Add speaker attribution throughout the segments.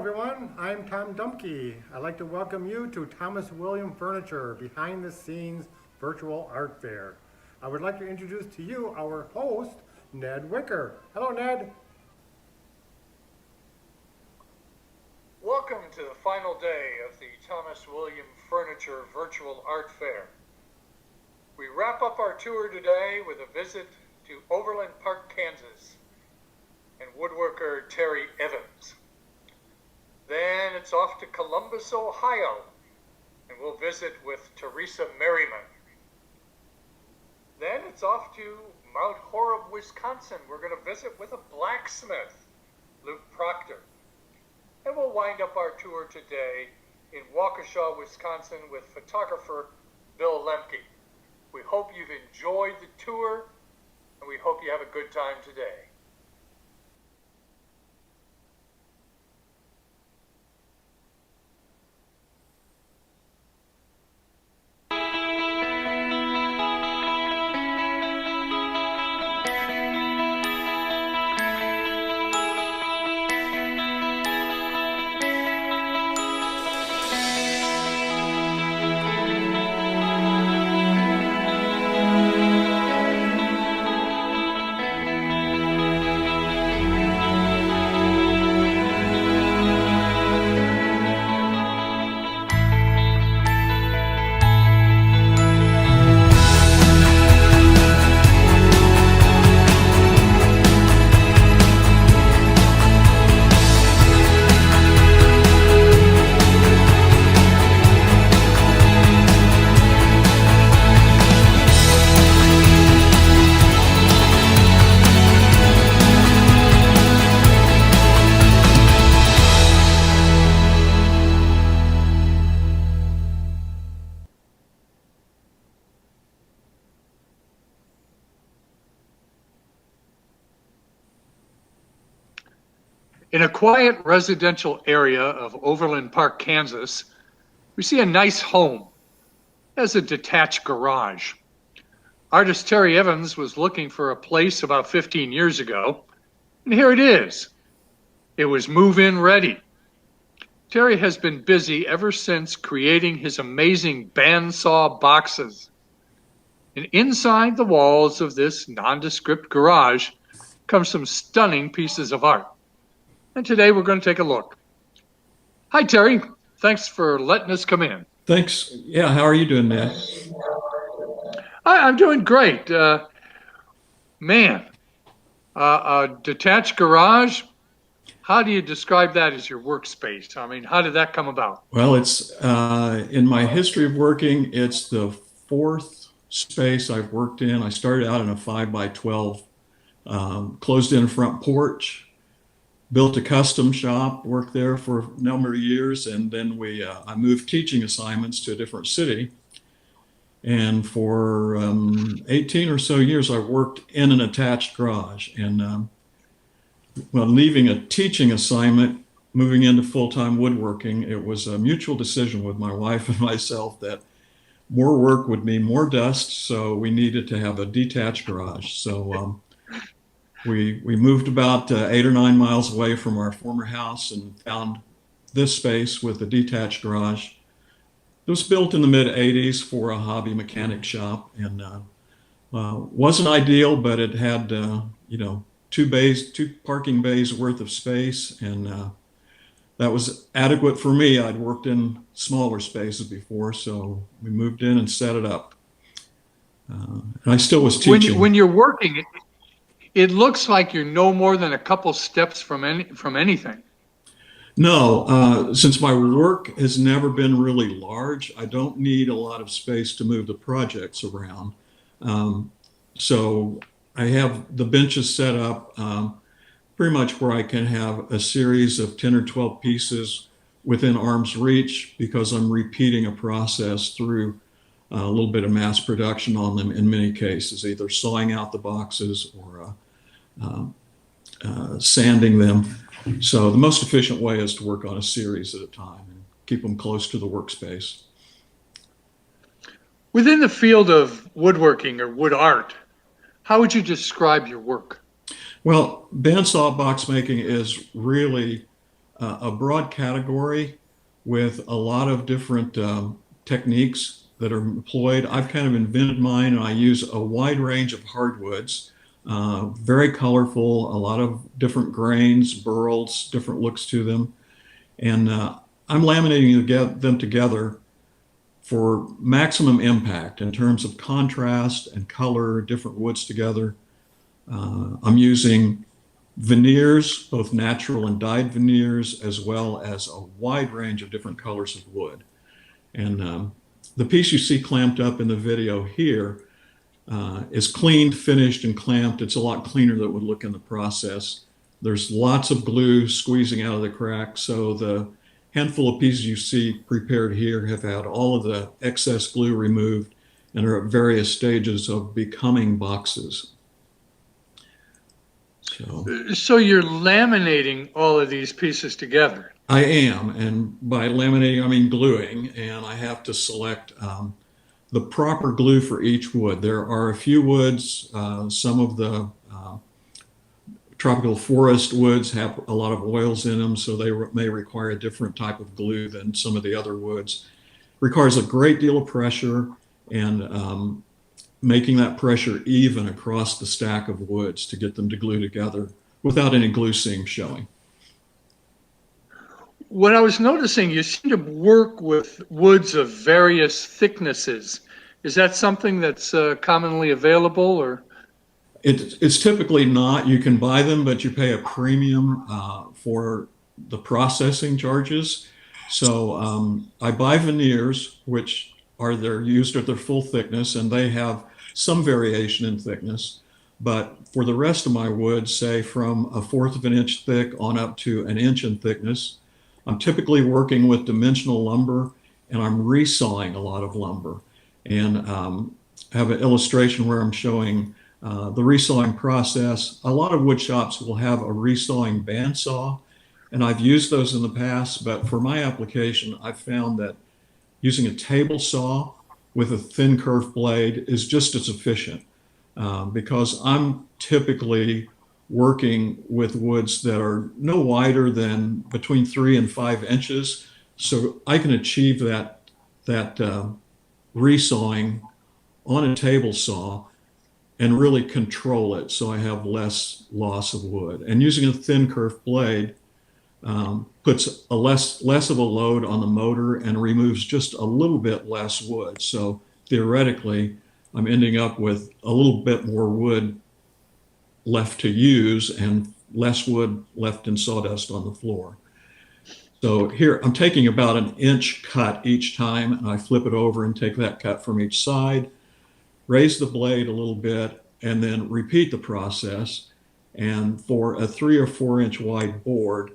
Speaker 1: everyone, I'm Tom Dumke. I'd like to welcome you to Thomas William Furniture Behind the Scenes Virtual Art Fair. I would like to introduce to you our host, Ned Wicker. Hello, Ned.
Speaker 2: Welcome to the final day of the Thomas William Furniture Virtual Art Fair. We wrap up our tour today with a visit to Overland Park, Kansas, and woodworker Terry Evans. Then it's off to Columbus, Ohio, and we'll visit with Teresa Merriman. Then it's off to Mount Horeb, Wisconsin. We're going to visit with a blacksmith, Luke Proctor. And we'll wind up our tour today in Waukesha, Wisconsin with photographer Bill Lemke. We hope you've enjoyed the tour, and we hope you have a good time today.
Speaker 3: In a quiet residential area of Overland Park, Kansas, we see a nice home. It has a detached garage. Artist Terry Evans was looking for a place about 15 years ago, and here it is. It was move-in ready. Terry has been busy ever since creating his amazing bandsaw boxes. And inside the walls of this nondescript garage come some stunning pieces of art. And today we're going to take a look. Hi, Terry. Thanks for letting us come in.
Speaker 4: Thanks. Yeah, how are you doing, Ned?
Speaker 3: I'm doing great. A detached garage, how do you describe that as your workspace? I mean, how did that come about?
Speaker 4: Well, it's in my history of working, it's the fourth space I've worked in. I started out in a 5 by 12 closed-in front porch. Built a custom shop, worked there for a number of years, and then I moved teaching assignments to a different city. And for 18 or so years, I worked in an attached garage. And leaving a teaching assignment, moving into full-time woodworking, it was a mutual decision with my wife and myself that more work would mean more dust, so we needed to have a detached garage. So we moved about 8 or 9 miles away from our former house and found this space with a detached garage. It was built in the mid-'80s for a hobby mechanic shop, and wasn't ideal, but it had 2 parking bays worth of space, and that was adequate for me. I'd worked in smaller spaces before, so we moved in and set it up. And I still was teaching.
Speaker 3: When you're working, it looks like you're no more than a couple steps from anything.
Speaker 4: No, since my work has never been really large, I don't need a lot of space to move the projects around. So I have the benches set up pretty much where I can have a series of 10 or 12 pieces within arm's reach, because I'm repeating a process through a little bit of mass production on them in many cases, either sawing out the boxes or sanding them. So the most efficient way is to work on a series at a time and keep them close to the workspace.
Speaker 3: Within the field of woodworking or wood art, how would you describe your work?
Speaker 4: Well, bandsaw box making is really a broad category with a lot of different techniques that are employed. I've kind of invented mine, and I use a wide range of hardwoods, very colorful, a lot of different grains, burls, different looks to them. And I'm laminating them together for maximum impact in terms of contrast and color, different woods together. I'm using veneers, both natural and dyed veneers, as well as a wide range of different colors of wood. And the piece you see clamped up in the video here is cleaned, finished, and clamped. It's a lot cleaner than it would look in the process. There's lots of glue squeezing out of the crack, so the handful of pieces you see prepared here have had all of the excess glue removed and are at various stages of becoming boxes.
Speaker 3: So you're laminating all of these pieces together?
Speaker 4: I am, and by laminating I mean gluing, and I have to select the proper glue for each wood. There are a few woods, some of the tropical forest woods have a lot of oils in them, so they may require a different type of glue than some of the other woods. Requires a great deal of pressure, and making that pressure even across the stack of woods to get them to glue together without any glue seam showing.
Speaker 3: What I was noticing, you seem to work with woods of various thicknesses. Is that something that's commonly available, or?
Speaker 4: It's typically not. You can buy them, but you pay a premium for the processing charges. So I buy veneers, which they're used at their full thickness, and they have some variation in thickness. But for the rest of my wood, say from 1/4 of an inch thick on up to an inch in thickness, I'm typically working with dimensional lumber, and I'm resawing a lot of lumber. And have an illustration where I'm showing the resawing process. A lot of wood shops will have a resawing bandsaw, and I've used those in the past, but for my application, I've found that using a table saw with a thin curved blade is just as efficient because I'm typically working with woods that are no wider than between 3 and 5 inches. So I can achieve that resawing on a table saw and really control it so I have less loss of wood. And using a thin curved blade puts a less of a load on the motor and removes just a little bit less wood. So theoretically, I'm ending up with a little bit more wood left to use and less wood left in sawdust on the floor. So here I'm taking about an inch cut each time, and I flip it over and take that cut from each side, raise the blade a little bit, and then repeat the process. And for a 3 or 4 inch wide board,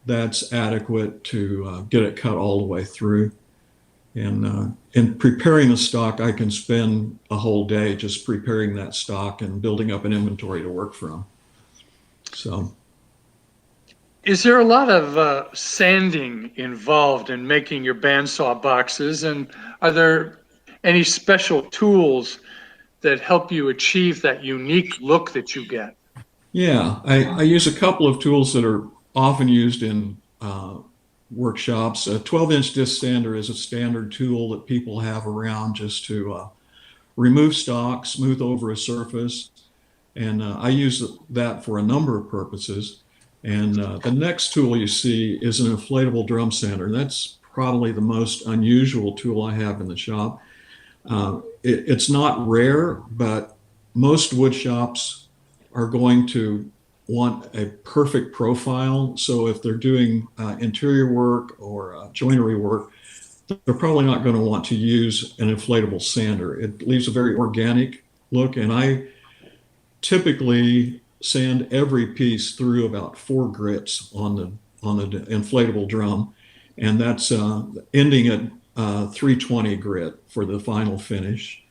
Speaker 4: that's adequate to get it cut all the way through. And in preparing the stock, I can spend a whole day just preparing that stock and building up an inventory to work from. So,
Speaker 3: is there a lot of sanding involved in making your bandsaw boxes? And are there any special tools that help you achieve that unique look that you get?
Speaker 4: Yeah, I use a couple of tools that are often used in workshops. A 12-inch disc sander is a standard tool that people have around just to remove stock, smooth over a surface. And I use that for a number of purposes. And the next tool you see is an inflatable drum sander. That's probably the most unusual tool I have in the shop. It's not rare, but most wood shops are going to want a perfect profile. So if they're doing interior work or joinery work, they're probably not going to want to use an inflatable sander. It leaves a very organic look, and I typically sand every piece through about 4 grits on the inflatable drum, and that's ending at 320 grit for the final finish.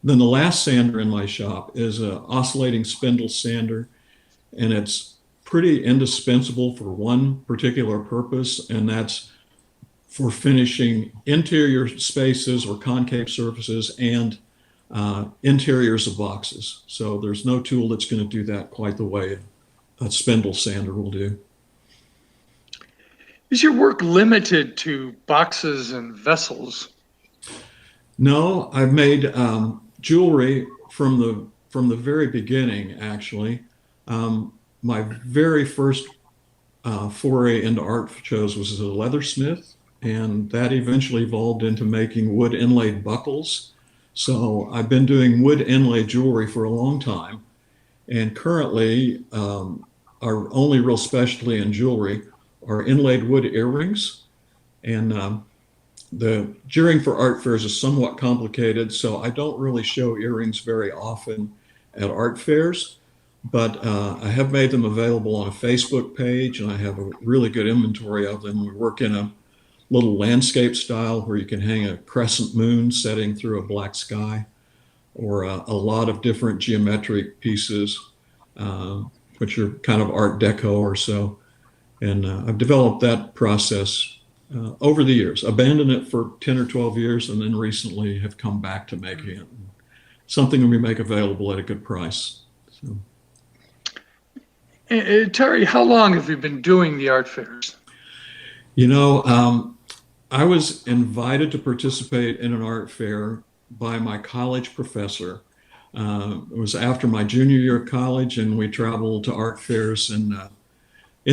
Speaker 4: Then the last sander in my shop is an oscillating spindle sander, and it's pretty indispensable for one particular purpose, and that's for finishing interior spaces or concave surfaces and interiors of boxes. So there's no tool that's going to do that quite the way a spindle sander will do.
Speaker 3: Is your work limited to boxes and vessels?
Speaker 4: No, I've made jewelry from the very beginning. Actually, my very first foray into art shows was as a leathersmith, and that eventually evolved into making wood inlaid buckles. So I've been doing wood inlaid jewelry for a long time, and currently our only real specialty in jewelry are inlaid wood earrings. And the gearing for art fairs is somewhat complicated, so I don't really show earrings very often at art fairs, but I have made them available on a Facebook page, and I have a really good inventory of them. We work in a little landscape style where you can hang a crescent moon setting through a black sky, or a lot of different geometric pieces, which are kind of Art Deco or so. And I've developed that process over the years, abandoned it for 10 or 12 years, and then recently have come back to making it something that we make available at a good price. So.
Speaker 3: Terry, how long have you been doing the art fairs?
Speaker 4: You know, I was invited to participate in an art fair by my college professor. It was after my junior year of college, and we traveled to art fairs in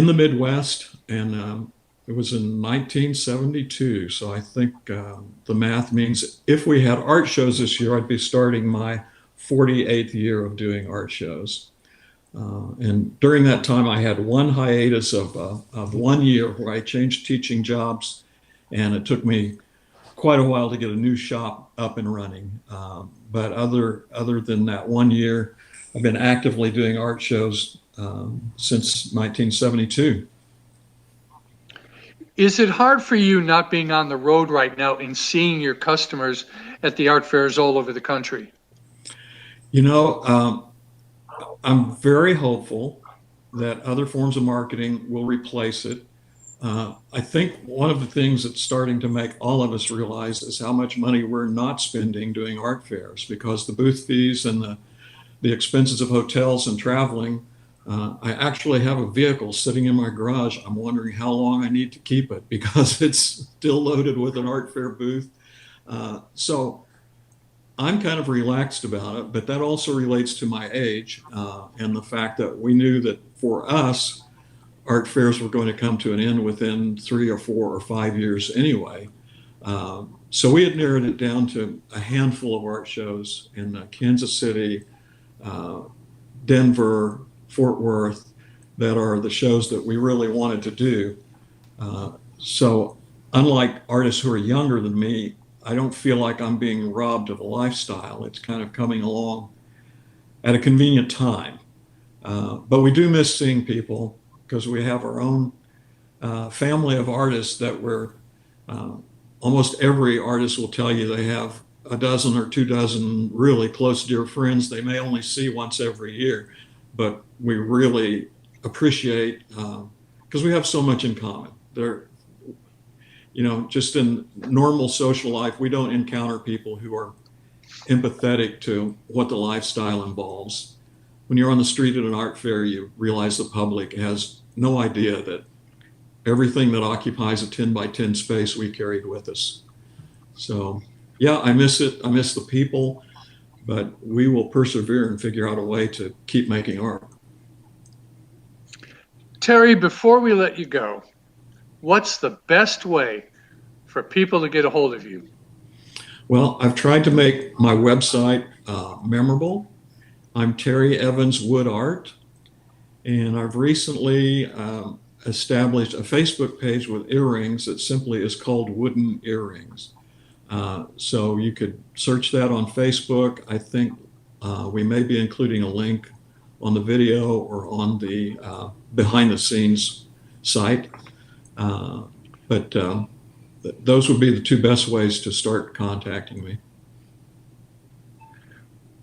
Speaker 4: the Midwest, and it was in 1972. So I think the math means if we had art shows this year, I'd be starting my 48th year of doing art shows. And during that time, I had one hiatus of 1 year where I changed teaching jobs, and it took me quite a while to get a new shop up and running. But other than that 1 year, I've been actively doing art shows since 1972.
Speaker 3: Is it hard for you not being on the road right now and seeing your customers at the art fairs all over the country?
Speaker 4: You know, I'm very hopeful that other forms of marketing will replace it. I think one of the things that's starting to make all of us realize is how much money we're not spending doing art fairs, because the booth fees and the expenses of hotels and traveling. I actually have a vehicle sitting in my garage. I'm wondering how long I need to keep it because it's still loaded with an art fair booth. So I'm kind of relaxed about it, but that also relates to my age and the fact that we knew that for us, art fairs were going to come to an end within 3 or 4 or 5 years anyway. So we had narrowed it down to a handful of art shows in Kansas City, Denver, Fort Worth, that are the shows that we really wanted to do. So unlike artists who are younger than me, I don't feel like I'm being robbed of a lifestyle. It's kind of coming along at a convenient time. But we do miss seeing people because we have our own family of artists that we're, almost every artist will tell you they have a dozen or 2 dozen really close dear friends they may only see once every year, but we really appreciate because we have so much in common. They're, you know, just in normal social life, we don't encounter people who are empathetic to what the lifestyle involves. When you're on the street at an art fair, you realize the public has no idea that everything that occupies a 10 by 10 space we carried with us. So yeah, I miss it. I miss the people, but we will persevere and figure out a way to keep making art.
Speaker 3: Terry, before we let you go, what's the best way for people to get a hold of you?
Speaker 4: Well, I've tried to make my website memorable. I'm Terry Evans Wood Art, and I've recently established a Facebook page with earrings that simply is called Wooden Earrings. So you could search that on Facebook. I think we may be including a link on the video or on the behind the scenes site. But those would be the 2 best ways to start contacting me.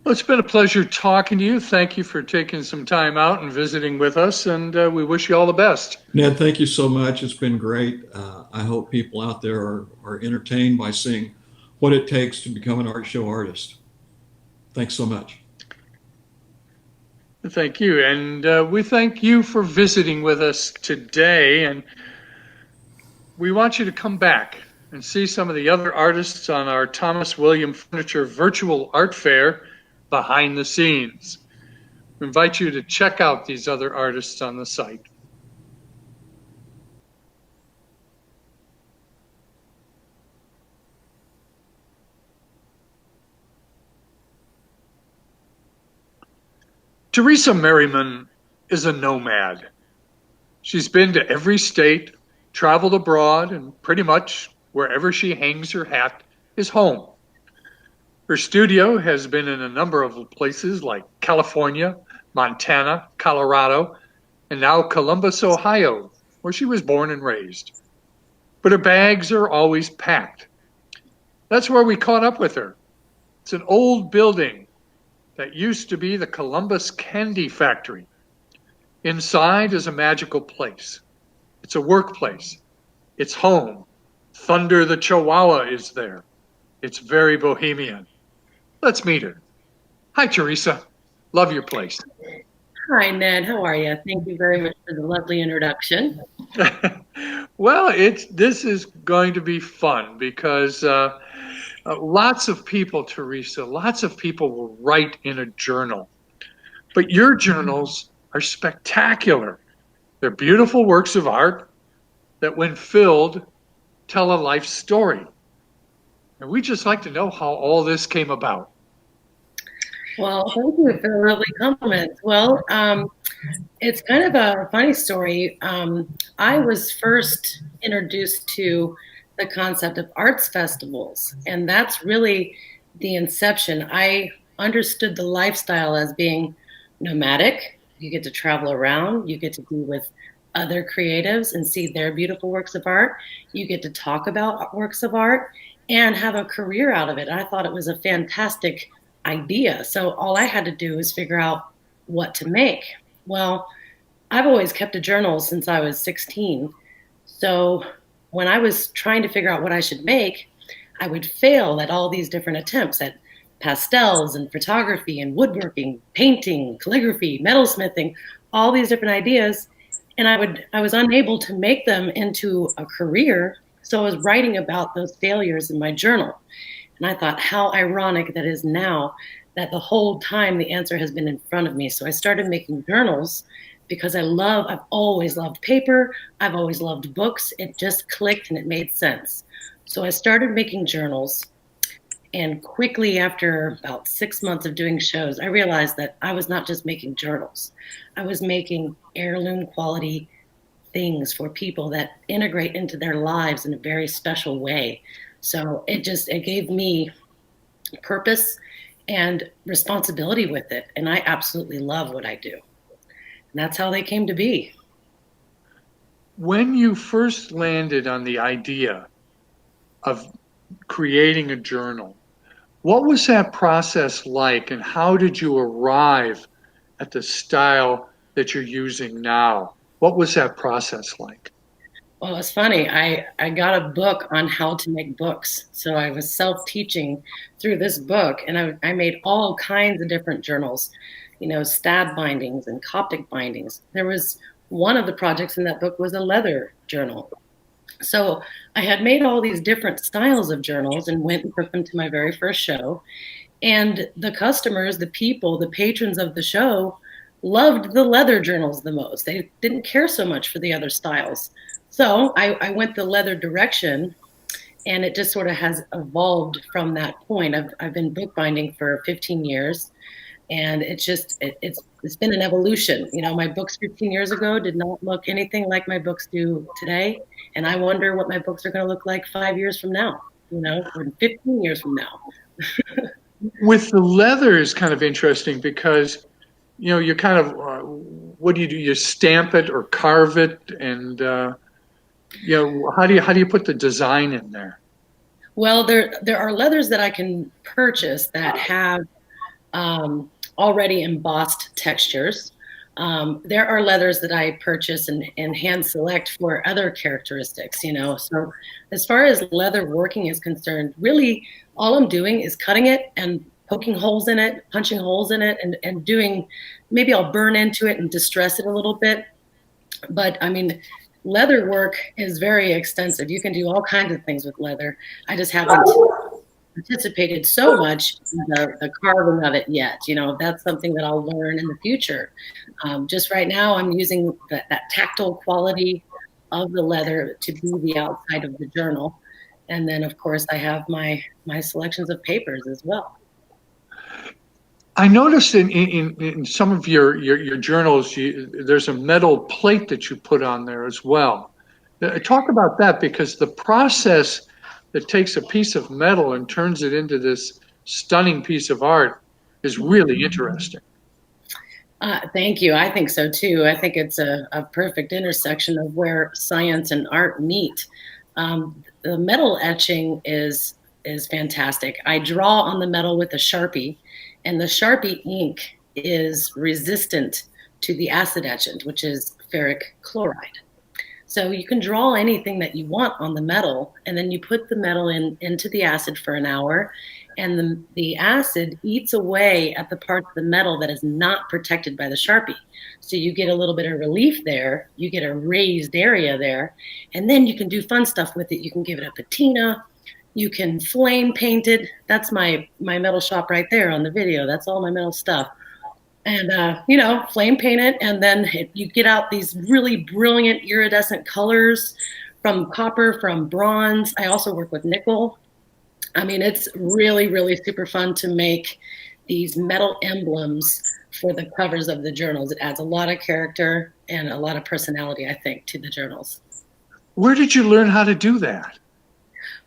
Speaker 3: Well, it's been a pleasure talking to you. Thank you for taking some time out and visiting with us, and we wish you all the best.
Speaker 4: Ned, thank you so much. It's been great. I hope people out there are entertained by seeing what it takes to become an art show artist. Thanks so much.
Speaker 3: Thank you. And we thank you for visiting with us today. And we want you to come back and see some of the other artists on our Thomas William Furniture Virtual Art Fair behind the scenes. We invite you to check out these other artists on the site. Teresa Merriman is a nomad. She's been to every state, traveled abroad, and pretty much wherever she hangs her hat is home. Her studio has been in a number of places like California, Montana, Colorado, and now Columbus, Ohio, where she was born and raised. But her bags are always packed. That's where we caught up with her. It's an old building that used to be the Columbus Candy Factory. Inside is a magical place. It's a workplace. It's home. Thunder the Chihuahua is there. It's very bohemian. Let's meet her. Hi, Teresa. Love your place.
Speaker 5: Hi, Ned. How are you? Thank you very much for the lovely introduction.
Speaker 3: Well, this is going to be fun because lots of people, Teresa, lots of people will write in a journal. But your journals are spectacular. They're beautiful works of art that, when filled, tell a life story. And we'd just like to know how all this came about.
Speaker 5: Well, thank you for the lovely comments. Well, it's kind of a funny story. I was first introduced to the concept of arts festivals, and that's really the inception. I understood the lifestyle as being nomadic. You get to travel around, you get to be with other creatives and see their beautiful works of art. You get to talk about works of art and have a career out of it. I thought it was a fantastic idea. So all I had to do was figure out what to make. Well, I've always kept a journal since I was 16. So when I was trying to figure out what I should make, I would fail at all these different attempts at pastels and photography and woodworking, painting, calligraphy, metalsmithing, all these different ideas. And I was unable to make them into a career. So I was writing about those failures in my journal. And I thought, how ironic that is now that the whole time the answer has been in front of me. So I started making journals because I've always loved paper. I've always loved books. It just clicked and it made sense. So I started making journals. And quickly, after about 6 months of doing shows, I realized that I was not just making journals. I was making heirloom quality things for people that integrate into their lives in a very special way. So it gave me purpose and responsibility with it. And I absolutely love what I do. And that's how they came to be.
Speaker 3: When you first landed on the idea of creating a journal, what was that process like, and how did you arrive at the style that you're using now? What was that process like?
Speaker 5: Well, it's funny. I got a book on how to make books. So I was self-teaching through this book, and I made all kinds of different journals, stab bindings and Coptic bindings. There was one of the projects in that book was a leather journal. So I had made all these different styles of journals and went and took them to my very first show. And the customers, the people, the patrons of the show loved the leather journals the most. They didn't care so much for the other styles. So I went the leather direction, and it just sort of has evolved from that point. I've been bookbinding for 15 years, and it's been an evolution. My books 15 years ago did not look anything like my books do today, and I wonder what my books are going to look like 5 years from now, or 15 years from now.
Speaker 3: With the leather is kind of interesting because, you kind of, what do? You stamp it or carve it, and how do you put the design in there?
Speaker 5: Well, there are leathers that I can purchase that have already embossed textures. There are leathers that I purchase and hand select for other characteristics, So as far as leather working is concerned, really all I'm doing is cutting it and poking holes in it, punching holes in it, and doing, maybe I'll burn into it and distress it a little bit. But I mean, leather work is very extensive. You can do all kinds of things with leather. I just haven't participated so much in the carving of it yet. You know, that's something that I'll learn in the future. Just right now, I'm using that tactile quality of the leather to be the outside of the journal. And then, of course, I have my selections of papers as well.
Speaker 3: I noticed in some of your journals, there's a metal plate that you put on there as well. Talk about that, because the process that takes a piece of metal and turns it into this stunning piece of art is really interesting.
Speaker 5: Thank you. I think so too. I think it's a perfect intersection of where science and art meet. The metal etching is fantastic. I draw on the metal with a Sharpie, and the Sharpie ink is resistant to the acid etchant, which is ferric chloride. So you can draw anything that you want on the metal, and then you put the metal into the acid for an hour, and the acid eats away at the part of the metal that is not protected by the Sharpie. So you get a little bit of relief there, you get a raised area there, and then you can do fun stuff with it. You can give it a patina, you can flame paint it. That's my metal shop right there on the video. That's all my metal stuff. And, you know, flame paint it, and then you get out these really brilliant iridescent colors from copper, from bronze. I also work with nickel. I mean, it's really, really super fun to make these metal emblems for the covers of the journals. It adds a lot of character and a lot of personality, I think, to the journals.
Speaker 3: Where did you learn how to do that?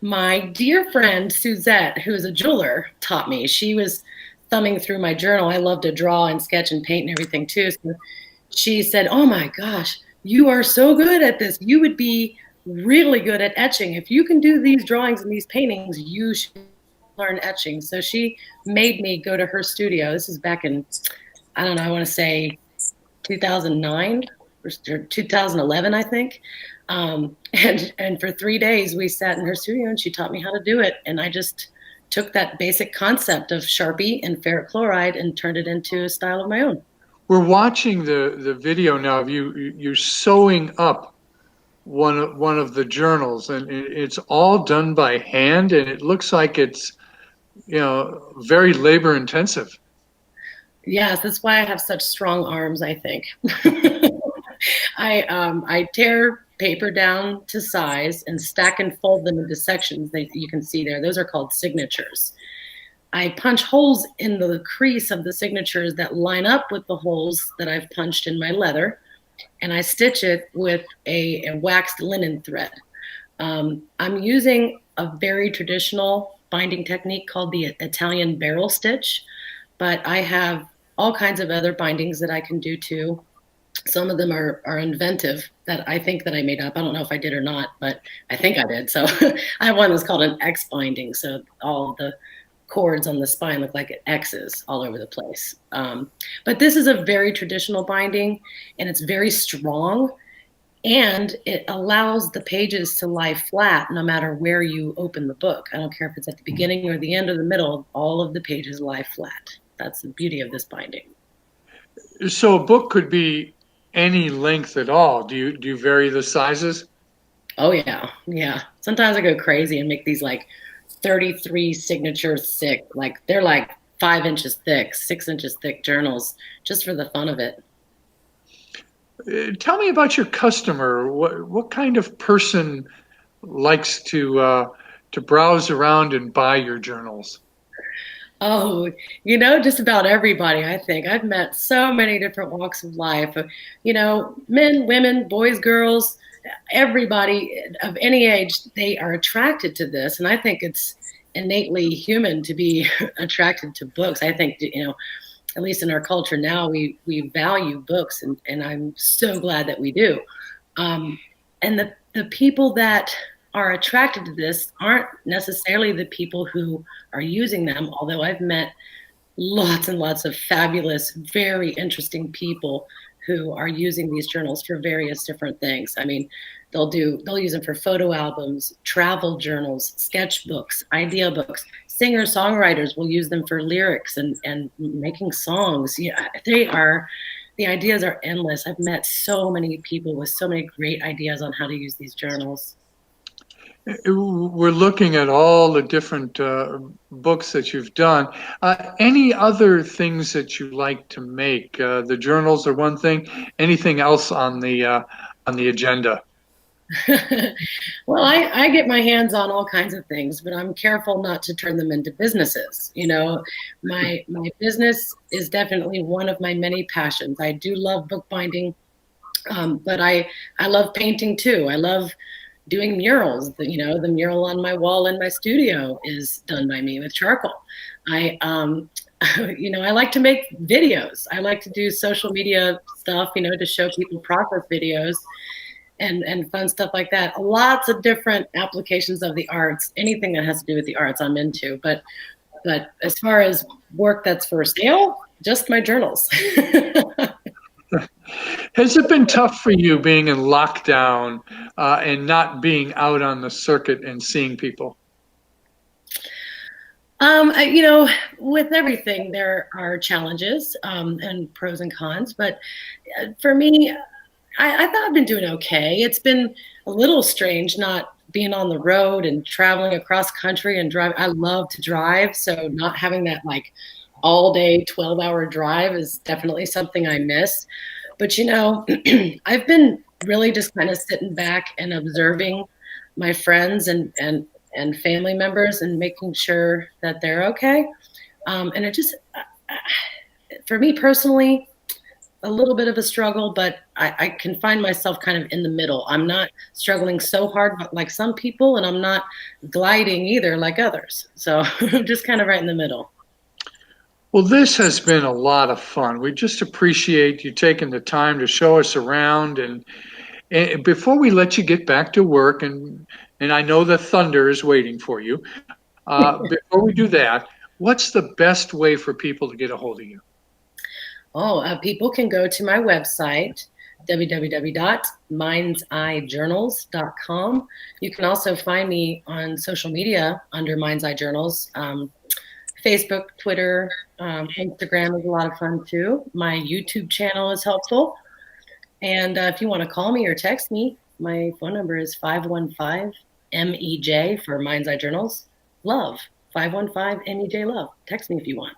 Speaker 5: My dear friend Suzette, who is a jeweler, taught me. She was thumbing through my journal. I love to draw and sketch and paint and everything too. So she said, "Oh my gosh, you are so good at this. You would be really good at etching. If you can do these drawings and these paintings, you should learn etching." So she made me go to her studio. This is back in, I don't know, I want to say 2009 or 2011, I think. And for 3 days we sat in her studio and she taught me how to do it. And I just took that basic concept of Sharpie and ferric chloride and turned it into a style of my own.
Speaker 3: We're watching the video now of you sewing up one of the journals, and it's all done by hand, and it looks like it's, you know, very labor intensive.
Speaker 5: Yes, that's why I have such strong arms, I think. I tear paper down to size and stack and fold them into sections that you can see there. Those are called signatures. I punch holes in the crease of the signatures that line up with the holes that I've punched in my leather, and I stitch it with a waxed linen thread. I'm using a very traditional binding technique called the Italian barrel stitch, but I have all kinds of other bindings that I can do too. Some of them are inventive that I think that I made up. I don't know if I did or not, but I think I did. So I have one that's called an X binding. So all of the cords on the spine look like X's all over the place. But this is a very traditional binding, and it's very strong, and it allows the pages to lie flat no matter where you open the book. I don't care if it's at the beginning or the end or the middle, all of the pages lie flat. That's the beauty of this binding.
Speaker 3: So a book could be any length at all. Do you vary the sizes?
Speaker 5: Oh yeah, yeah. Sometimes I go crazy and make these like 33 signatures thick. Like they're like 5 inches thick, 6 inches thick journals, just for the fun of it.
Speaker 3: Tell me about your customer. What kind of person likes to browse around and buy your journals?
Speaker 5: Oh, you know, just about everybody, I think. I've met so many different walks of life. You know, men, women, boys, girls, everybody of any age, they are attracted to this. And I think it's innately human to be attracted to books. I think, you know, at least in our culture now, we value books, and I'm so glad that we do. And the people that are attracted to this aren't necessarily the people who are using them, although I've met lots and lots of fabulous, very interesting people who are using these journals for various different things. I mean, they'll use them for photo albums, travel journals, sketchbooks, idea books. Singer-songwriters will use them for lyrics and making songs. Yeah, they are the ideas are endless. I've met so many people with so many great ideas on how to use these journals.
Speaker 3: We're looking at all the different books that you've done. Any other things that you like to make? The journals are one thing. Anything else on the agenda?
Speaker 5: Well, I get my hands on all kinds of things, but I'm careful not to turn them into businesses. You know, my business is definitely one of my many passions. I do love bookbinding, but I love painting too. I love doing murals. You know, the mural on my wall in my studio is done by me with charcoal. I you know, I like to make videos. I like to do social media stuff, you know, to show people process videos and fun stuff like that. Lots of different applications of the arts. Anything that has to do with the arts, I'm into. But as far as work that's for sale, just my journals.
Speaker 3: Has it been tough for you being in lockdown and not being out on the circuit and seeing people?
Speaker 5: You know, with everything, there are challenges and pros and cons. But for me, I thought I've been doing okay. It's been a little strange not being on the road and traveling across country and drive. I love to drive, so not having that like all day 12-hour drive is definitely something I miss. But you know, I've been really just kind of sitting back and observing my friends and family members and making sure that they're okay. And it just, for me personally, a little bit of a struggle, but I can find myself kind of in the middle. I'm not struggling so hard like some people, and I'm not gliding either like others. So I'm just kind of right in the middle.
Speaker 3: Well, this has been a lot of fun. We just appreciate you taking the time to show us around. And before we let you get back to work, and I know the thunder is waiting for you, before we do that, what's the best way for people to get a hold of you?
Speaker 5: People can go to my website, www.mindseyejournals.com. You can also find me on social media under Mind's Eye Journals. Facebook, Twitter, Instagram is a lot of fun too. My YouTube channel is helpful. And if you want to call me or text me, my phone number is 515-MEJ for Mind's Eye Journals. Love, 515-MEJ Love. Text me if you want.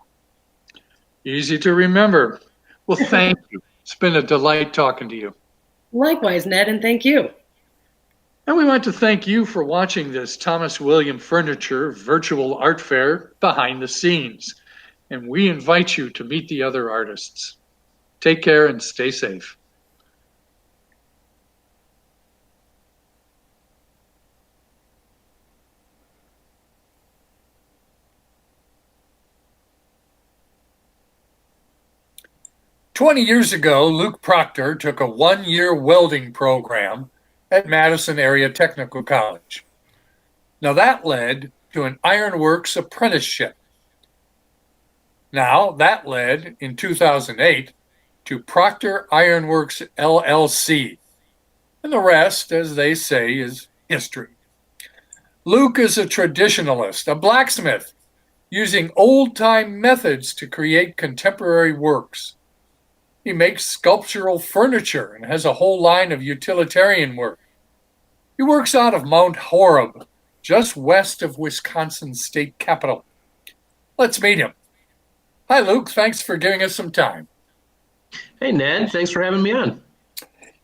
Speaker 3: Easy to remember. Well, thank you. It's been a delight talking to you.
Speaker 5: Likewise, Ned, and thank you.
Speaker 3: And we want to thank you for watching this Thomas William Furniture virtual art fair behind the scenes. And we invite you to meet the other artists. Take care and stay safe. "20 years ago, Luke Proctor took a one-year welding program at Madison Area Technical College. Now that led to an Ironworks apprenticeship. Now that led, in 2008, to Proctor Ironworks LLC. And the rest, as they say, is history. Luke is a traditionalist, a blacksmith, using old-time methods to create contemporary works. He makes sculptural furniture and has a whole line of utilitarian work. He works out of Mount Horeb, just west of Wisconsin's state capital. Let's meet him. Hi, Luke. Thanks for giving us some time.
Speaker 6: Hey, Ned. Thanks for having me on.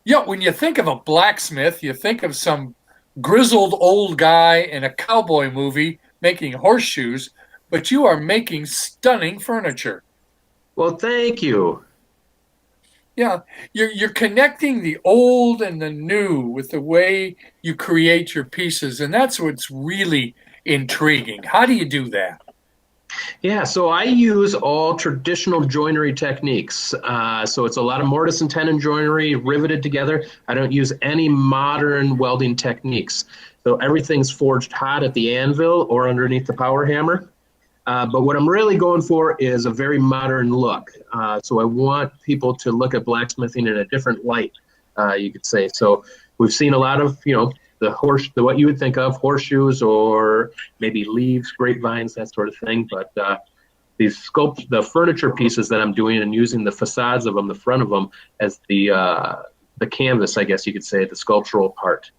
Speaker 3: Yeah, when you think of a blacksmith, you think of some grizzled old guy in a cowboy movie making horseshoes, but you are making stunning furniture.
Speaker 6: Well, thank you.
Speaker 3: Yeah, you're connecting the old and the new with the way you create your pieces, and that's what's really intriguing. How do you do that?
Speaker 6: Yeah, so I use all traditional joinery techniques. So it's a lot of mortise and tenon joinery riveted together. I don't use any modern welding techniques. So everything's forged hot at the anvil or underneath the power hammer. But what I'm really going for is a very modern look. So I want people to look at blacksmithing in a different light, you could say. So we've seen a lot of, what you would think of, horseshoes or maybe leaves, grapevines, that sort of thing. But the furniture pieces that I'm doing and using the facades of them, the front of them, as the canvas, I guess you could say, the sculptural part.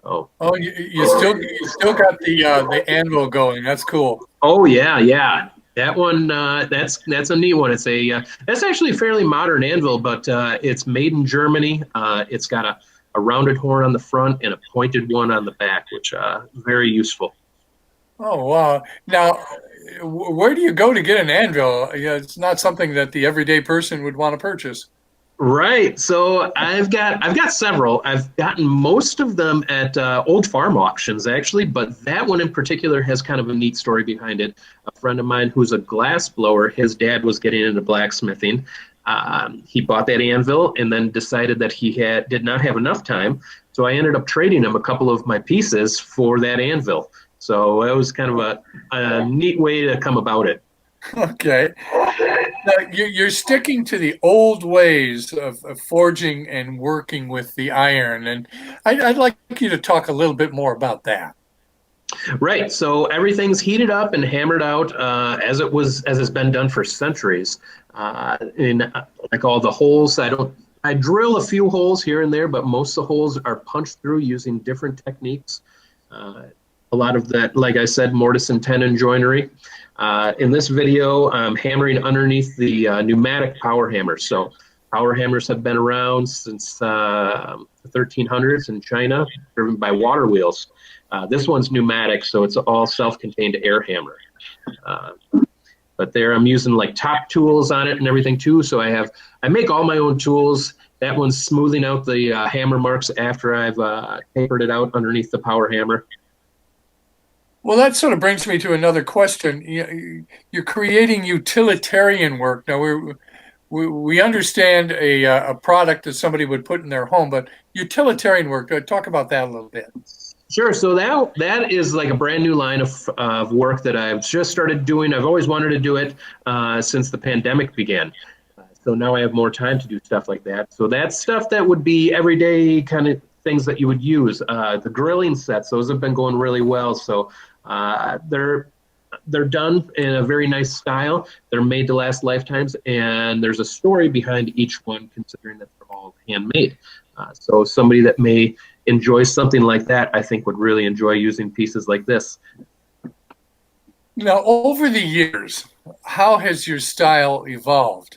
Speaker 3: Oh, you still got the anvil going. That's cool.
Speaker 6: Oh yeah. That one, that's a neat one. It's that's actually a fairly modern anvil, but it's made in Germany. It's got a rounded horn on the front and a pointed one on the back, which very useful.
Speaker 3: Oh, wow. Now, where do you go to get an anvil? Yeah, it's not something that the everyday person would want to purchase.
Speaker 6: Right. So I've got several. I've gotten most of them at old farm auctions, actually, but that one in particular has kind of a neat story behind it. A friend of mine who's a glass blower, his dad was getting into blacksmithing. He bought that anvil and then decided that he did not have enough time. So I ended up trading him a couple of my pieces for that anvil. So it was kind of a neat way to come about it.
Speaker 3: Okay. Now, you're sticking to the old ways of forging and working with the iron, and I'd like you to talk a little bit more about that.
Speaker 6: Right. So everything's heated up and hammered out as it's been done for centuries. In like all the holes, I drill a few holes here and there, but most of the holes are punched through using different techniques. A lot of that, like I said, mortise and tenon joinery. In this video, I'm hammering underneath the pneumatic power hammers. So power hammers have been around since the 1300s in China, driven by water wheels. This one's pneumatic, so it's all self-contained air hammer. But there I'm using like top tools on it and everything too. So I make all my own tools. That one's smoothing out the hammer marks after I've tapered it out underneath the power hammer.
Speaker 3: Well, that sort of brings me to another question. You're creating utilitarian work. Now, we understand a product that somebody would put in their home, but utilitarian work, talk about that a little bit.
Speaker 6: Sure. So that is like a brand new line of work that I've just started doing. I've always wanted to do it since the pandemic began. So now I have more time to do stuff like that. So that's stuff that would be everyday kind of things that you would use. The grilling sets, those have been going really well. So they're done in a very nice style. They're made to last lifetimes, and there's a story behind each one, considering that they're all handmade. So somebody that may enjoy something like that, I think, would really enjoy using pieces like this.
Speaker 3: Now, over the years, how has your style evolved?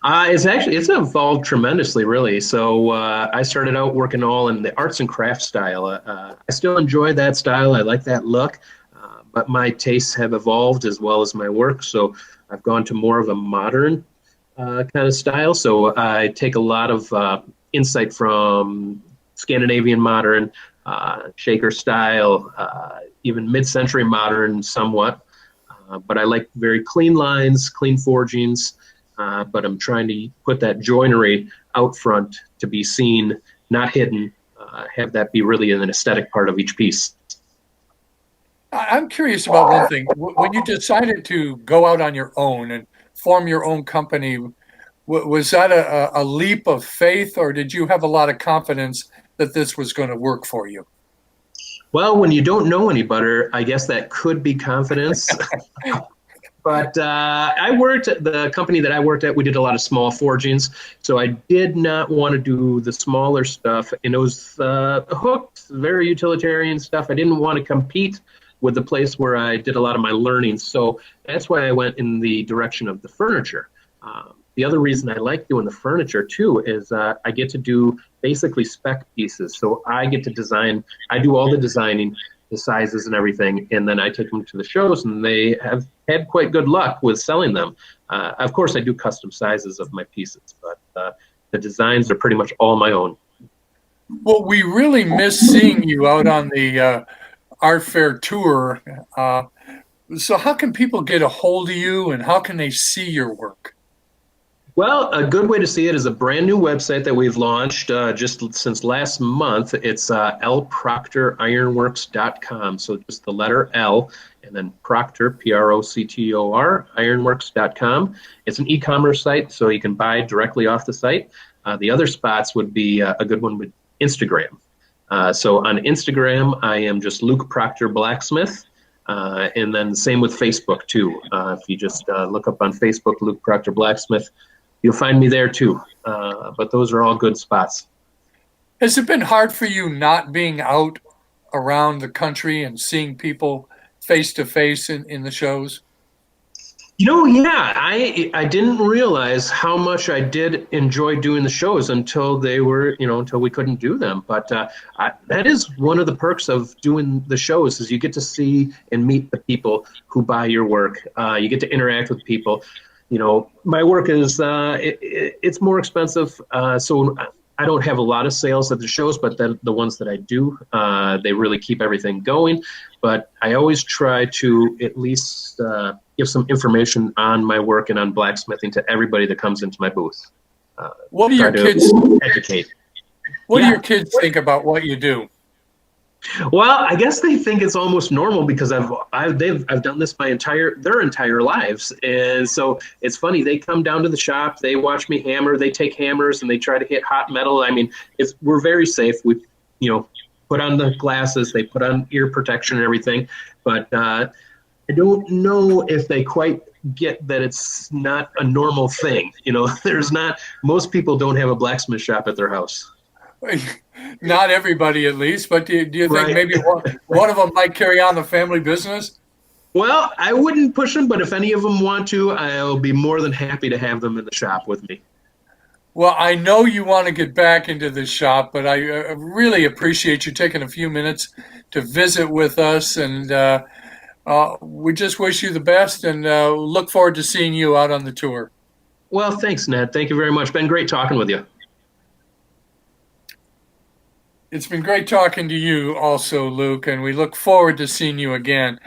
Speaker 6: It's evolved tremendously, really. So I started out working all in the arts and crafts style. I still enjoy that style. I like that look, but my tastes have evolved as well as my work. So I've gone to more of a modern kind of style. So I take a lot of insight from Scandinavian modern, shaker style, even mid-century modern somewhat. But I like very clean lines, clean forgings. But I'm trying to put that joinery out front to be seen, not hidden, have that be really an aesthetic part of each piece.
Speaker 3: I'm curious about one thing. When you decided to go out on your own and form your own company, was that a leap of faith, or did you have a lot of confidence that this was going to work for you?
Speaker 6: Well, when you don't know any better, I guess that could be confidence. But the company that I worked at, we did a lot of small forgings. So I did not want to do the smaller stuff. And it was hooked, very utilitarian stuff. I didn't want to compete with the place where I did a lot of my learning. So that's why I went in the direction of the furniture. The other reason I like doing the furniture too is I get to do basically spec pieces. So I get to design, I do all the designing, the sizes and everything, and then I take them to the shows, and they have had quite good luck with selling them. Of course, I do custom sizes of my pieces, but the designs are pretty much all my own.
Speaker 3: Well, we really miss seeing you out on the art fair tour. So how can people get a hold of you, and how can they see your work?
Speaker 6: Well, a good way to see it is a brand new website that we've launched just since last month. It's lproctorironworks.com. So just the letter L and then Proctor, Proctor, ironworks.com. It's an e-commerce site, so you can buy directly off the site. The other spots would be a good one with Instagram. So on Instagram, I am just Luke Proctor Blacksmith. And then same with Facebook too. If you just look up on Facebook, Luke Proctor Blacksmith, you'll find me there too. But those are all good spots.
Speaker 3: Has it been hard for you not being out around the country and seeing people face to face in the shows?
Speaker 6: Yeah, I didn't realize how much I did enjoy doing the shows until they were, until we couldn't do them. But that is one of the perks of doing the shows is you get to see and meet the people who buy your work. You get to interact with people. My work is, it's more expensive. So I don't have a lot of sales at the shows, but the ones that I do, they really keep everything going. But I always try to at least give some information on my work and on blacksmithing to everybody that comes into my booth.
Speaker 3: What do your kids
Speaker 6: educate?
Speaker 3: What do your kids think about what you do?
Speaker 6: Well, I guess they think it's almost normal because I've done this their entire lives, and so it's funny. They come down to the shop, they watch me hammer, they take hammers and they try to hit hot metal. I mean, we're very safe. We, put on the glasses, they put on ear protection and everything, but I don't know if they quite get that it's not a normal thing. Most people don't have a blacksmith shop at their house.
Speaker 3: Not everybody, at least, but do you think maybe one of them might carry on the family business?
Speaker 6: Well, I wouldn't push them, but if any of them want to, I'll be more than happy to have them in the shop with me.
Speaker 3: Well, I know you want to get back into the shop, but I really appreciate you taking a few minutes to visit with us, and we just wish you the best and look forward to seeing you out on the tour.
Speaker 6: Well, thanks, Ned. Thank you very much. Been great talking with you.
Speaker 3: It's been great talking to you also, Luke, and we look forward to seeing you again.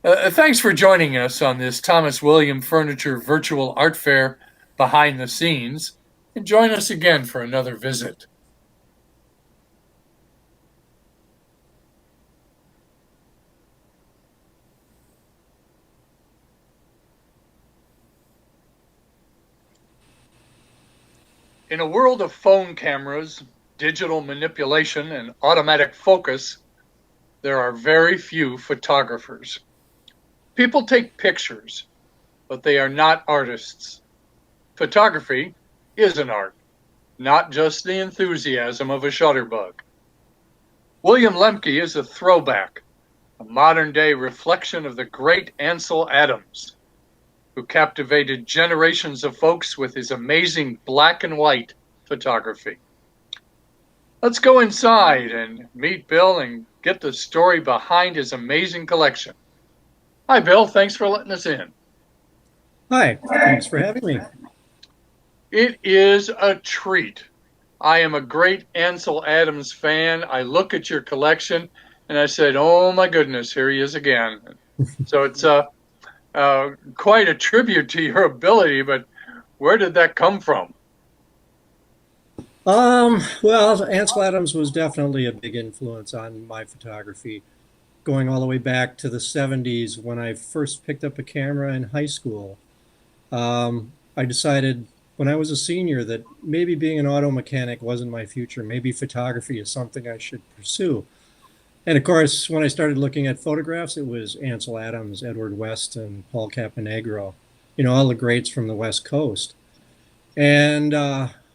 Speaker 3: Thanks for joining us on this Thomas William Furniture Virtual Art Fair behind the scenes, and join us again for another visit. In a world of phone cameras, digital manipulation, and automatic focus, there are very few photographers. People take pictures, but they are not artists. Photography is an art, not just the enthusiasm of a shutterbug. William Lemke is a throwback, a modern-day reflection of the great Ansel Adams, who captivated generations of folks with his amazing black and white photography. Let's go inside and meet Bill and get the story behind his amazing collection. Hi, Bill. Thanks for letting us in.
Speaker 7: Hi. Thanks for having me.
Speaker 3: It is a treat. I am a great Ansel Adams fan. I look at your collection and I said, oh my goodness, here he is again. So it's quite a tribute to your ability, but where did that come from?
Speaker 7: Well, Ansel Adams was definitely a big influence on my photography, going all the way back to the 70s when I first picked up a camera in high school. I decided when I was a senior that maybe being an auto mechanic wasn't my future. Maybe photography is something I should pursue. And of course, when I started looking at photographs, it was Ansel Adams, Edward West, and Paul Caponegro, all the greats from the West Coast. And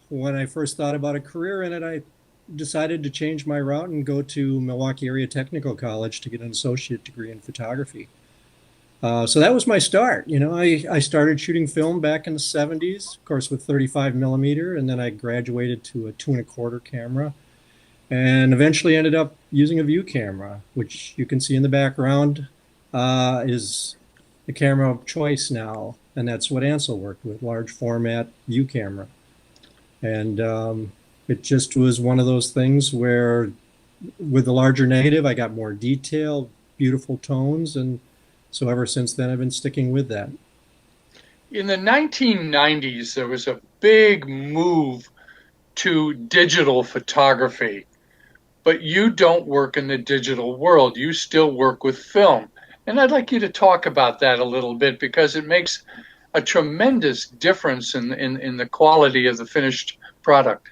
Speaker 7: when I first thought about a career in it, I decided to change my route and go to Milwaukee Area Technical College to get an associate degree in photography. So that was my start. I started shooting film back in the 70s, of course, with 35 millimeter, and then I graduated to a 2.25 camera, and eventually ended up using a view camera, which you can see in the background is the camera of choice now, and that's what Ansel worked with, large format view camera. And it just was one of those things where with the larger negative, I got more detail, beautiful tones, and so ever since then, I've been sticking with that.
Speaker 3: In the 1990s, there was a big move to digital photography, but you don't work in the digital world. You still work with film. And I'd like you to talk about that a little bit because it makes a tremendous difference in the quality of the finished product.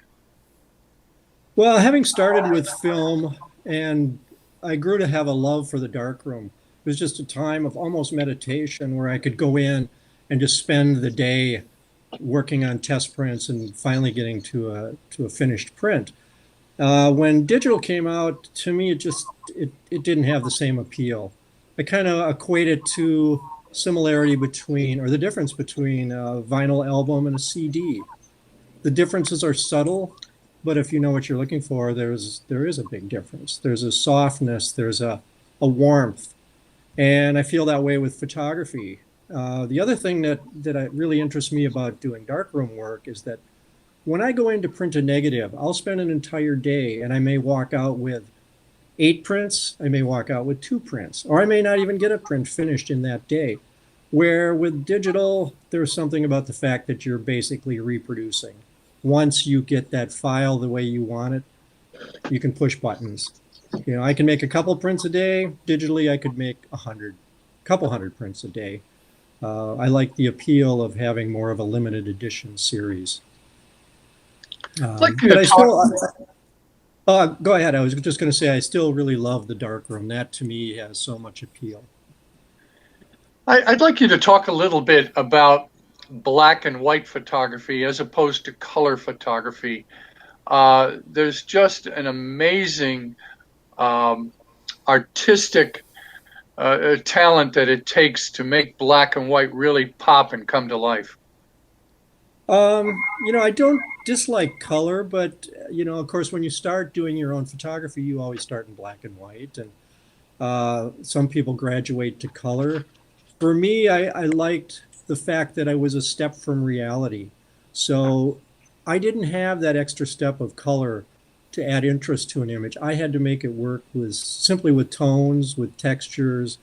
Speaker 7: Well, having started with film, and I grew to have a love for the darkroom. was just a time of almost meditation where I could go in and just spend the day working on test prints and finally getting to a finished print. When digital came out, to me, it didn't have the same appeal. I kind of equate it to similarity between, or the difference between a vinyl album and a CD. The differences are subtle, but if you know what you're looking for, there is a big difference. There's a softness, there's a warmth, and I feel that way with photography. The other thing that really interests me about doing darkroom work is that when I go in to print a negative, I'll spend an entire day and I may walk out with 8 prints, I may walk out with 2 prints, or I may not even get a print finished in that day. Where with digital, there's something about the fact that you're basically reproducing. Once you get that file the way you want it, you can push buttons. You know, I can make a couple prints a day. Digitally, I could make a couple hundred prints a day. I like the appeal of having more of a limited edition series.
Speaker 3: I'd like you
Speaker 7: But
Speaker 3: to
Speaker 7: I
Speaker 3: talk.
Speaker 7: still, go ahead. I was just going to say, I still really love the darkroom. That to me has so much appeal.
Speaker 3: I'd like you to talk a little bit about black and white photography as opposed to color photography. There's just an amazing artistic talent that it takes to make black and white really pop and come to life.
Speaker 7: You know, I don't dislike color, but you know, of course, when you start doing your own photography, you always start in black and white, and some people graduate to color. For me, I liked the fact that I was a step from reality. So I didn't have that extra step of color to add interest to an image. I had to make it work simply with tones, with textures.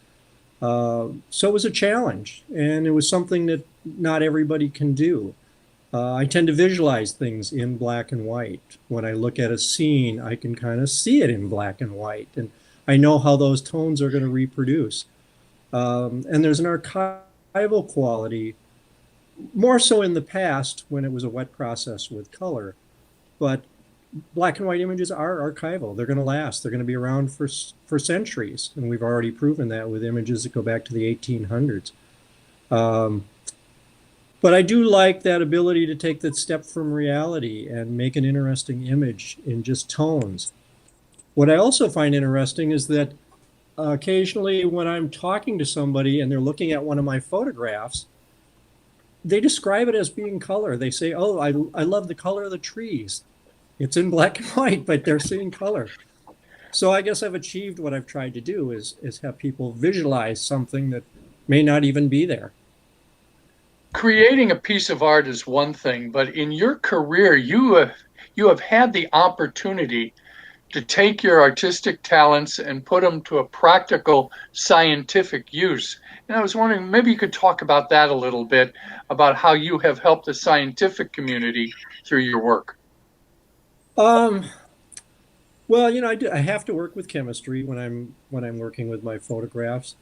Speaker 7: So it was a challenge, and it was something that not everybody can do. I tend to visualize things in black and white. When I look at a scene, I can kind of see it in black and white, and I know how those tones are going to reproduce. And there's an archival quality, more so in the past when it was a wet process with color. But black and white images are archival. They're going to last. They're going to be around for centuries. And we've already proven that with images that go back to the 1800s. But I do like that ability to take that step from reality and make an interesting image in just tones. What I also find interesting is that occasionally when I'm talking to somebody and they're looking at one of my photographs, they describe it as being color. They say, oh, I love the color of the trees. It's in black and white, but they're seeing color. So I guess I've achieved what I've tried to do is have people visualize something that may not even be there.
Speaker 3: Creating a piece of art is one thing, but in your career, you have had the opportunity to take your artistic talents and put them to a practical scientific use. And I was wondering, maybe you could talk about that a little bit, about how you have helped the scientific community through your work.
Speaker 7: Well, you know, I have to work with chemistry when I'm working with my photographs,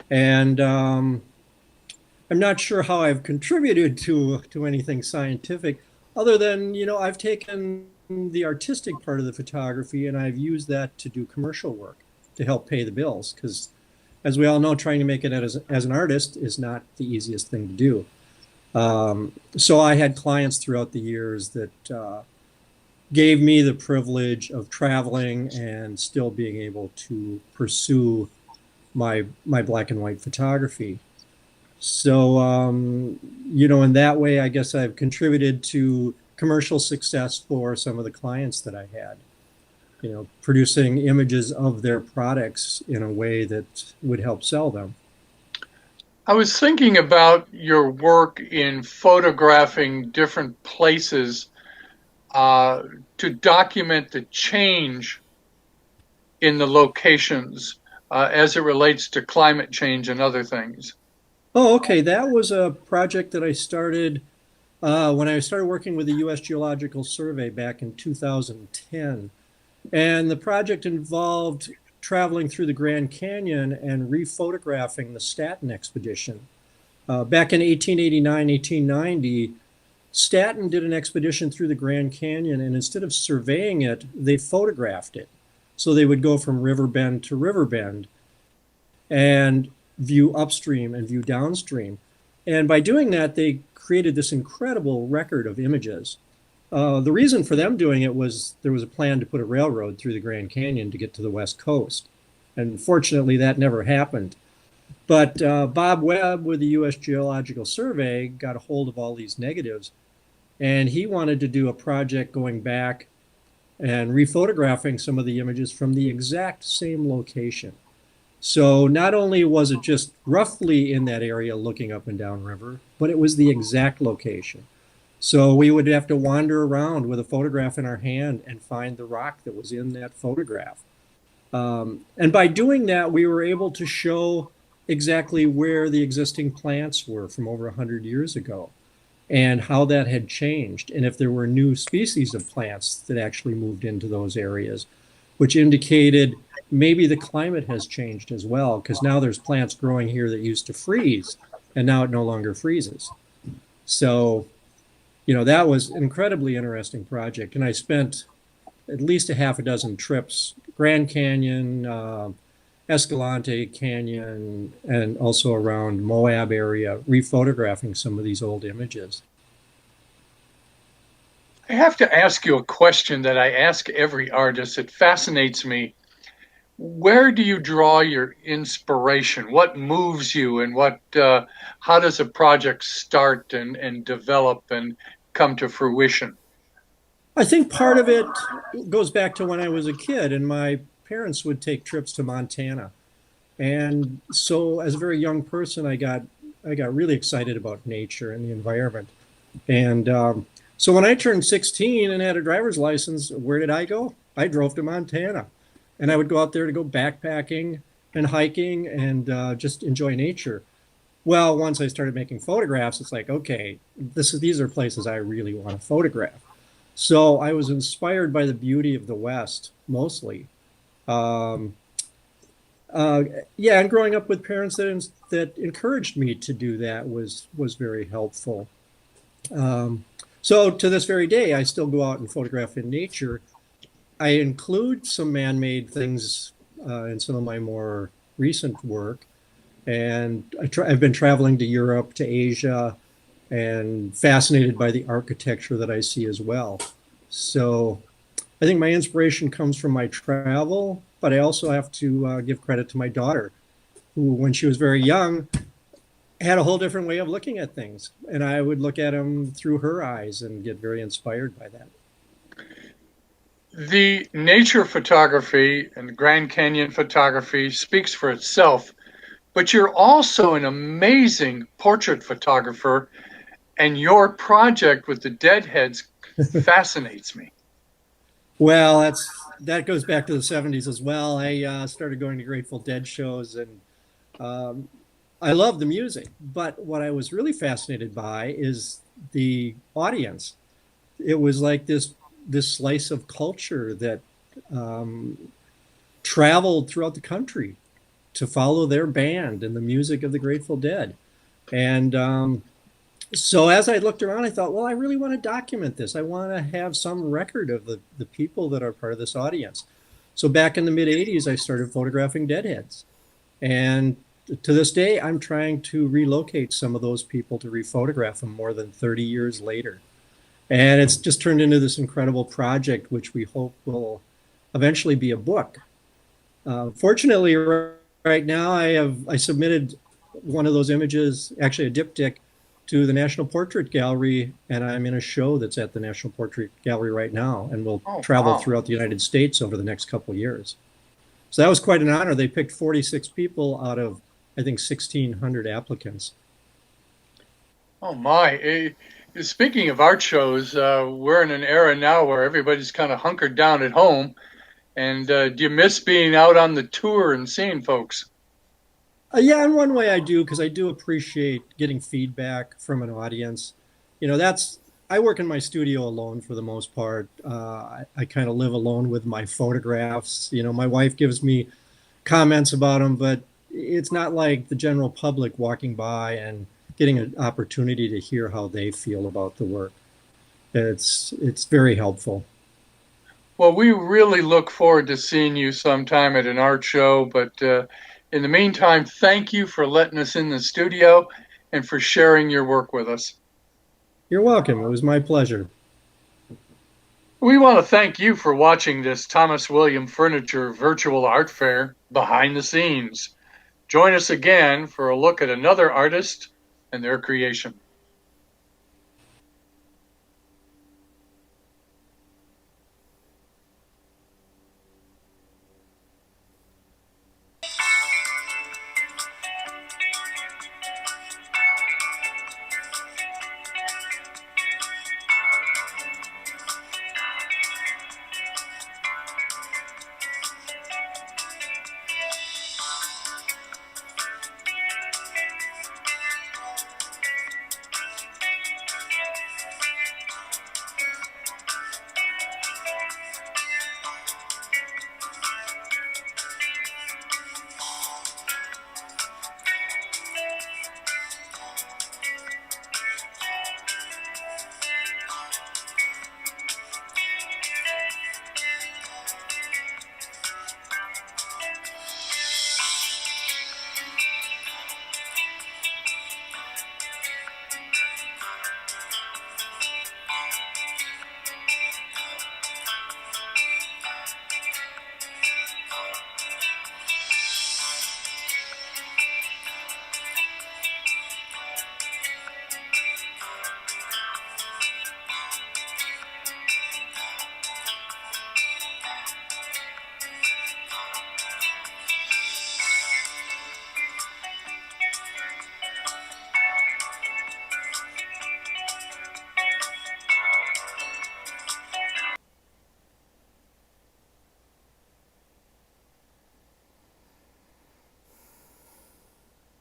Speaker 7: and I'm not sure how I've contributed to anything scientific, other than, you know, I've taken the artistic part of the photography and I've used that to do commercial work to help pay the bills, because as we all know, trying to make it as an artist is not the easiest thing to do. So I had clients throughout the years that gave me the privilege of traveling and still being able to pursue my black and white photography. So, you know, in that way, I guess I've contributed to commercial success for some of the clients that I had, you know, producing images of their products in a way that would help sell them.
Speaker 3: I was thinking about your work in photographing different places to document the change in the locations as it relates to climate change and other things.
Speaker 7: Oh, okay. That was a project that I started when I started working with the U.S. Geological Survey back in 2010. And the project involved traveling through the Grand Canyon and rephotographing the Staten expedition. Back in 1889, 1890, Staten did an expedition through the Grand Canyon, and instead of surveying it, they photographed it. So they would go from river bend to river bend. and view upstream and view downstream. And by doing that, they created this incredible record of images. The reason for them doing it was there was a plan to put a railroad through the Grand Canyon to get to the West Coast. And fortunately, that never happened. But Bob Webb with the U.S. Geological Survey got a hold of all these negatives, and he wanted to do a project going back and rephotographing some of the images from the exact same location. So not only was it just roughly in that area looking up and down river, but it was the exact location. So we would have to wander around with a photograph in our hand and find the rock that was in that photograph. And by doing that, we were able to show exactly where the existing plants were from over 100 years ago and how that had changed, and if there were new species of plants that actually moved into those areas, which indicated maybe the climate has changed as well, because now there's plants growing here that used to freeze, and now it no longer freezes. So, you know, that was an incredibly interesting project, and I spent at least a half a dozen trips, Grand Canyon, Escalante Canyon, and also around Moab area, rephotographing some of these old images.
Speaker 3: I have to ask you a question that I ask every artist. It fascinates me. Where do you draw your inspiration? What moves you, and how does a project start and develop and come to fruition?
Speaker 7: I think part of it goes back to when I was a kid, and my parents would take trips to Montana. And so as a very young person, I got really excited about nature and the environment. And so when I turned 16 and had a driver's license, where did I go? I drove to Montana. And I would go out there to go backpacking and hiking and just enjoy nature. Well, once I started making photographs, it's like, okay, these are places I really want to photograph. So I was inspired by the beauty of the West, mostly. And growing up with parents that encouraged me to do that was very helpful. So to this very day, I still go out and photograph in nature. I include some man-made things in some of my more recent work. And I've been traveling to Europe, to Asia, and fascinated by the architecture that I see as well. So I think my inspiration comes from my travel, but I also have to give credit to my daughter, who, when she was very young, had a whole different way of looking at things. And I would look at them through her eyes and get very inspired by that.
Speaker 3: The nature photography and the Grand Canyon photography speaks for itself, but you're also an amazing portrait photographer, and your project with the deadheads fascinates me.
Speaker 7: Well, that goes back to the 70s as well. I started going to Grateful Dead shows, and I love the music. But what I was really fascinated by is the audience. It was like this slice of culture that traveled throughout the country to follow their band and the music of the Grateful Dead. And so as I looked around, I thought, well, I really want to document this. I want to have some record of the people that are part of this audience. So back in the mid 80s, I started photographing deadheads. And to this day, I'm trying to relocate some of those people to rephotograph them more than 30 years later. And it's just turned into this incredible project, which we hope will eventually be a book. Fortunately, right now, I submitted one of those images, actually a diptych, to the National Portrait Gallery, and I'm in a show that's at the National Portrait Gallery right now, and will travel throughout the United States over the next couple of years. So that was quite an honor. They picked 46 people out of, I think, 1,600 applicants.
Speaker 3: Oh my. Speaking of art shows, we're in an era now where everybody's kind of hunkered down at home. And do you miss being out on the tour and seeing folks?
Speaker 7: Yeah, in one way I do, because I do appreciate getting feedback from an audience. You know, I work in my studio alone for the most part. I kind of live alone with my photographs. You know, my wife gives me comments about them, but it's not like the general public walking by and getting an opportunity to hear how they feel about the work. It's very helpful.
Speaker 3: Well, we really look forward to seeing you sometime at an art show, but In the meantime, thank you for letting us in the studio and for sharing your work with us.
Speaker 7: You're welcome. It was my pleasure.
Speaker 3: We want to thank you for watching this Thomas William Furniture Virtual Art Fair behind the scenes. Join us again for a look at another artist and their creation.